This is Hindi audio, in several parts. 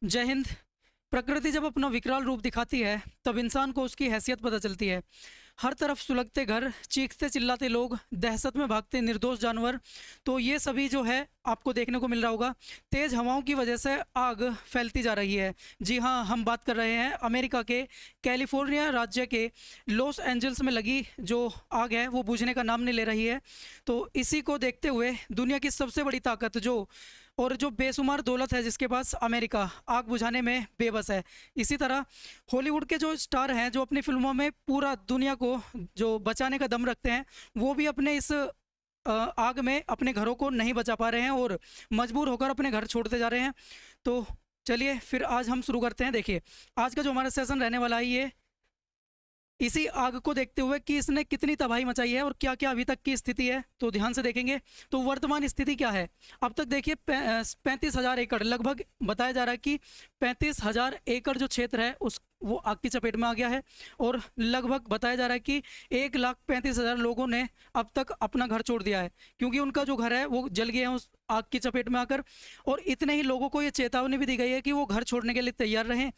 जय हिंद। प्रकृति जब अपना विकराल रूप दिखाती है तब इंसान को उसकी हैसियत पता चलती है। हर तरफ सुलगते घर, चीखते चिल्लाते लोग, दहशत में भागते निर्दोष जानवर, तो ये सभी जो है आपको देखने को मिल रहा होगा। तेज हवाओं की वजह से आग फैलती जा रही है। जी हाँ, हम बात कर रहे हैं अमेरिका के कैलिफोर्निया राज्य के लॉस एंजल्स में लगी जो आग है वो बुझने का नाम नहीं ले रही है। तो इसी को देखते हुए दुनिया की सबसे बड़ी ताकत जो बेशुमार दौलत है जिसके पास, अमेरिका आग बुझाने में बेबस है। इसी तरह हॉलीवुड के जो स्टार हैं जो अपनी फिल्मों में पूरा दुनिया को जो बचाने का दम रखते हैं, वो भी अपने इस आग में अपने घरों को नहीं बचा पा रहे हैं और मजबूर होकर अपने घर छोड़ते जा रहे हैं। तो चलिए फिर आज हम शुरू करते हैं। देखिए, आज का जो हमारा सेशन रहने वाला है ये इसी आग को देखते हुए कि इसने कितनी तबाही मचाई है और क्या क्या अभी तक की स्थिति है, तो ध्यान से देखेंगे। तो वर्तमान स्थिति क्या है अब तक, देखिए 35,000 एकड़ लगभग बताया जा रहा है कि 35,000 एकड़ जो क्षेत्र है उस वो आग की चपेट में आ गया है। और लगभग बताया जा रहा है कि 1,35,000 लोगों ने अब तक अपना घर छोड़ दिया है, क्योंकि उनका जो घर है वो जल गया है उस आग की चपेट में आकर। और इतने ही लोगों को ये चेतावनी भी दी गई है कि वो घर छोड़ने के लिए तैयार रहें।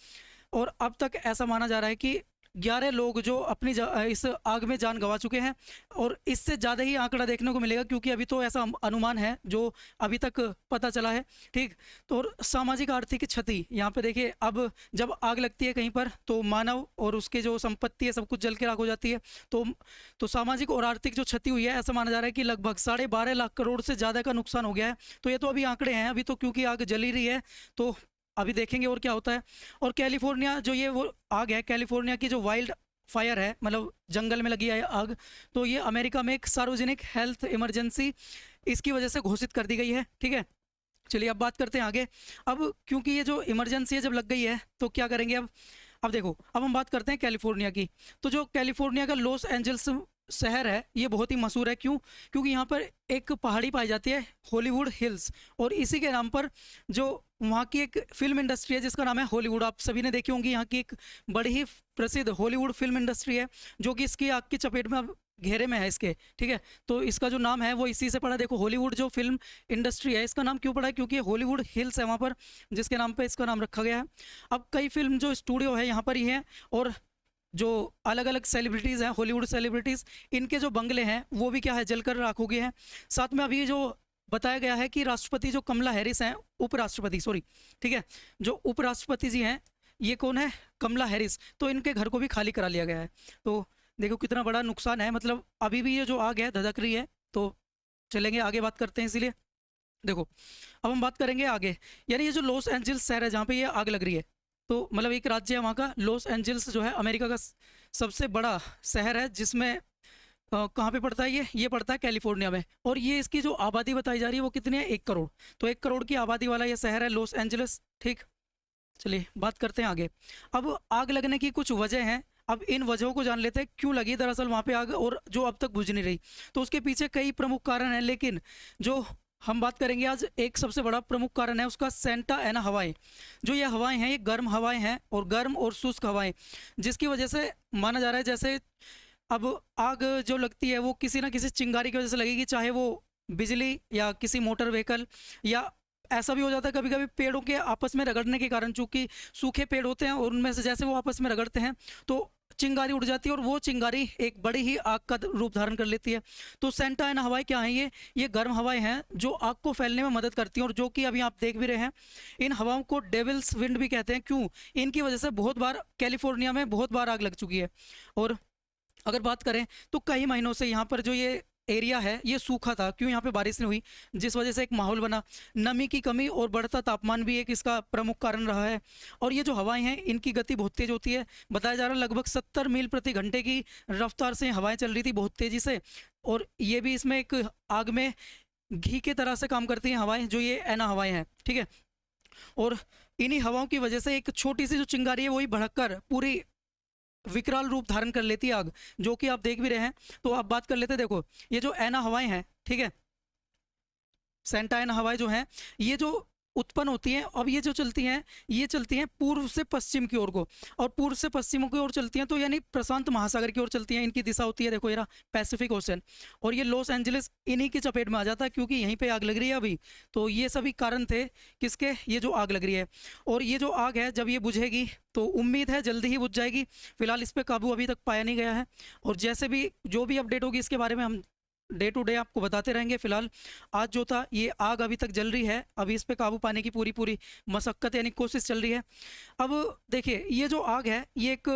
और अब तक ऐसा माना जा रहा है कि 11 लोग जो अपनी इस आग में जान गंवा चुके हैं। और इससे ज़्यादा ही आंकड़ा देखने को मिलेगा, क्योंकि अभी तो ऐसा अनुमान है जो अभी तक पता चला है। ठीक। तो और सामाजिक आर्थिक क्षति यहाँ पे देखिए, अब जब आग लगती है कहीं पर तो मानव और उसके जो संपत्ति है सब कुछ जल के राख हो जाती है। तो सामाजिक और आर्थिक जो क्षति हुई है, ऐसा माना जा रहा है कि लगभग 12.5 लाख करोड़ से ज़्यादा का नुकसान हो गया है। तो ये तो अभी आंकड़े हैं, अभी तो क्योंकि आग जल ही रही है, तो अभी देखेंगे और क्या होता है। और कैलिफोर्निया जो ये वो आग है, कैलिफोर्निया की जो वाइल्ड फायर है, मतलब जंगल में लगी है आग, तो ये अमेरिका में एक सार्वजनिक हेल्थ इमरजेंसी इसकी वजह से घोषित कर दी गई है। ठीक है, चलिए अब बात करते हैं आगे। अब क्योंकि ये जो इमरजेंसी है जब लग गई है तो क्या करेंगे अब देखो, अब हम बात करते हैं कैलिफोर्निया की। तो जो कैलिफोर्निया का लॉस एंजल्स शहर है ये बहुत ही मशहूर है। क्यों? क्योंकि यहाँ पर एक पहाड़ी पाई जाती है, हॉलीवुड हिल्स, और इसी के नाम पर जो वहाँ की एक फिल्म इंडस्ट्री है जिसका नाम है हॉलीवुड। आप सभी ने देखी होंगी, यहाँ की एक बड़ी ही प्रसिद्ध हॉलीवुड फिल्म इंडस्ट्री है जो कि इसकी आग की चपेट में अब घेरे में है इसके। ठीक है, तो इसका जो नाम है वो इसी से पड़ा। देखो, हॉलीवुड जो फिल्म इंडस्ट्री है इसका नाम क्यों पड़ा है? क्योंकि हॉलीवुड हिल्स है वहाँ पर, जिसके नाम पे इसका नाम रखा गया है। अब कई फिल्म जो स्टूडियो है यहाँ पर ही है, और जो अलग अलग सेलिब्रिटीज़ हैं, हॉलीवुड सेलिब्रिटीज़, इनके जो बंगले हैं वो भी क्या है, जलकर राख हो गए हैं। साथ में अभी जो बताया गया है कि राष्ट्रपति जो कमला हैरिस हैं, उपराष्ट्रपति सॉरी, ठीक है, जो उपराष्ट्रपति जी हैं ये कौन है, कमला हैरिस, तो इनके घर को भी खाली करा लिया गया है। तो देखो कितना बड़ा नुकसान है, मतलब अभी भी ये जो आग है धधक रही है। तो चलेंगे आगे बात करते हैं। इसीलिए देखो, अब हम बात करेंगे आगे, यानी ये जो लॉस एंजल्स शहर है जहाँ पे ये आग लग रही है, तो मतलब एक राज्य है वहाँ का लॉस एंजल्स जो है, अमेरिका का सबसे बड़ा शहर है, जिसमें कहाँ पे पड़ता है ये पड़ता है कैलिफोर्निया में। और ये इसकी जो आबादी बताई जा रही है वो कितनी है, 1 करोड़। तो 1 करोड़ की आबादी वाला ये शहर है लॉस एंजल्स। ठीक, चलिए बात करते हैं आगे। अब आग लगने की कुछ वजह हैं, अब इन वजहों को जान लेते हैं क्यों लगी दरअसल वहाँ पे आग और जो अब तक बुझ नहीं रही। तो उसके पीछे कई प्रमुख कारण हैं, लेकिन जो हम बात करेंगे आज, एक सबसे बड़ा प्रमुख कारण है उसका सेंटा एना हवाएं। जो ये हवाएं हैं ये गर्म हवाएं हैं, और गर्म और शुष्क हवाएं, जिसकी वजह से माना जा रहा है जैसे अब आग जो लगती है वो किसी ना किसी चिंगारी की वजह से लगेगी, चाहे वो बिजली या किसी मोटर व्हीकल, या ऐसा भी हो जाता है कभी कभी पेड़ों के आपस में रगड़ने के कारण, चूंकि सूखे पेड़ होते हैं और उनमें से जैसे वो आपस में रगड़ते हैं तो चिंगारी उड़ जाती है, और वो चिंगारी एक बड़ी ही आग का रूप धारण कर लेती है। तो सेंटा एना हवाएं क्या हैं, ये गर्म हवाएं हैं जो आग को फैलने में मदद करती हैं, और जो कि अभी आप देख भी रहे हैं। इन हवाओं को डेविल्स विंड भी कहते हैं। क्यों? इनकी वजह से बहुत बार कैलिफोर्निया में बहुत बार आग लग चुकी है। और अगर बात करें तो कई महीनों से यहाँ पर जो ये एरिया है ये सूखा था। क्यों? यहाँ पे बारिश नहीं हुई, जिस वजह से एक माहौल बना। नमी की कमी और बढ़ता तापमान भी एक इसका प्रमुख कारण रहा है। और ये जो हवाएं हैं इनकी गति बहुत तेज होती है, बताया जा रहा है लगभग 70 मील प्रति घंटे की रफ्तार से हवाएं चल रही थी बहुत तेजी से। और ये भी इसमें एक आग में घी के तरह से काम करती हैं हवाएं, जो ये एना हवाएं हैं। ठीक है, और इन्हीं हवाओं की वजह से एक छोटी सी जो चिंगारी है वही भड़ककर पूरी विकराल रूप धारण कर लेती है आग, जो कि आप देख भी रहे हैं। तो आप बात कर लेते हैं। देखो, ये जो एना हवाएं हैं, ठीक है, सेंटा एना हवाएं जो हैं, ये जो उत्पन्न होती हैं। अब ये जो चलती हैं, ये चलती हैं पूर्व से पश्चिम की ओर को, और पूर्व से पश्चिम की ओर चलती हैं तो यानी प्रशांत महासागर की ओर चलती हैं। इनकी दिशा होती है, देखो ये रहा पैसिफिक ओशन, और ये लॉस एंजलिस इन्हीं की चपेट में आ जाता है क्योंकि यहीं पे आग लग रही है अभी। तो ये सभी कारण थे किसके, ये जो आग लग रही है। और ये जो आग है जब ये बुझेगी तो उम्मीद है जल्दी ही बुझ जाएगी। फिलहाल इस पे काबू अभी तक पाया नहीं गया है, और जैसे भी जो भी अपडेट होगी इसके बारे में हम डे टू डे आपको बताते रहेंगे। फिलहाल आज जो था ये आग अभी तक जल रही है, अभी इस पे काबू पाने की पूरी पूरी मशक्कत यानी कोशिश चल रही है। अब देखिए ये जो आग है ये एक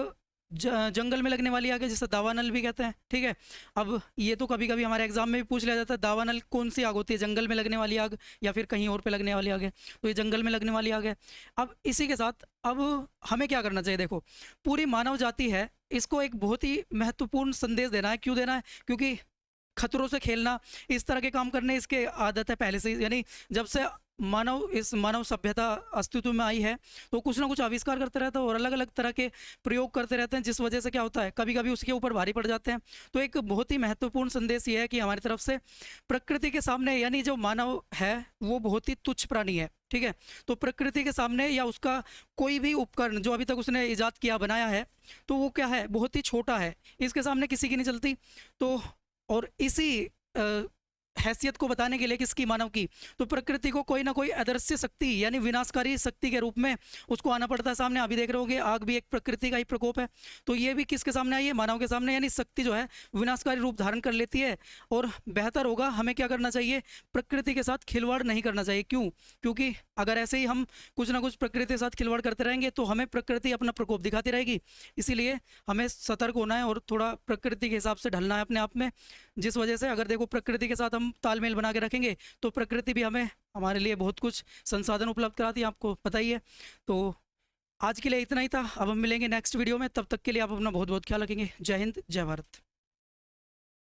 जंगल में लगने वाली आग है, जिसे दावानल भी कहते हैं, ठीक है। अब ये तो कभी कभी हमारे एग्जाम में भी पूछ लिया जाता है, दावानल कौन सी आग होती है, जंगल में लगने वाली आग या फिर कहीं और पे लगने वाली आग है। तो ये जंगल में लगने वाली आग है। अब इसी के साथ अब हमें क्या करना चाहिए, देखो पूरी मानव जाति है, इसको एक बहुत ही महत्वपूर्ण संदेश देना है। क्यों देना है, क्योंकि खतरों से खेलना, इस तरह के काम करने इसके आदत है पहले से ही। यानी जब से मानव सभ्यता अस्तित्व में आई है तो कुछ ना कुछ आविष्कार करते रहते हैं और अलग अलग तरह के प्रयोग करते रहते हैं, जिस वजह से क्या होता है कभी कभी उसके ऊपर भारी पड़ जाते हैं। तो एक बहुत ही महत्वपूर्ण संदेश ये है कि हमारी तरफ से प्रकृति के सामने, यानी जो मानव है वो बहुत ही तुच्छ प्राणी है, ठीक है। तो प्रकृति के सामने या उसका कोई भी उपकरण जो अभी तक उसने ईजाद किया बनाया है तो वो क्या है, बहुत ही छोटा है, इसके सामने किसी की नहीं चलती। तो और इसी हैसियत को बताने के लिए किसकी, मानव की, तो प्रकृति को कोई ना कोई अदृश्य शक्ति यानी विनाशकारी शक्ति के रूप में उसको आना पड़ता है सामने। अभी देख रहे होगे आग भी एक प्रकृति का ही प्रकोप है, तो ये भी किसके सामने आई है, मानव के सामने। यानी शक्ति जो है विनाशकारी रूप धारण कर लेती है। और बेहतर होगा हमें क्या करना चाहिए, प्रकृति के साथ खिलवाड़ नहीं करना चाहिए। क्यों, क्योंकि अगर ऐसे ही हम कुछ ना कुछ प्रकृति के साथ खिलवाड़ करते रहेंगे तो हमें प्रकृति अपना प्रकोप दिखाती रहेगी। इसीलिए हमें सतर्क होना है और थोड़ा प्रकृति के हिसाब से ढलना है अपने आप में। जिस वजह से अगर देखो प्रकृति के साथ हम तालमेल बना के रखेंगे तो प्रकृति भी हमें हमारे लिए बहुत कुछ संसाधन उपलब्ध कराती है, आपको पता ही है। तो आज के लिए इतना ही था, अब हम मिलेंगे नेक्स्ट वीडियो में, तब तक के लिए आप अपना बहुत बहुत ख्याल रखेंगे। जय हिंद, जय भारत।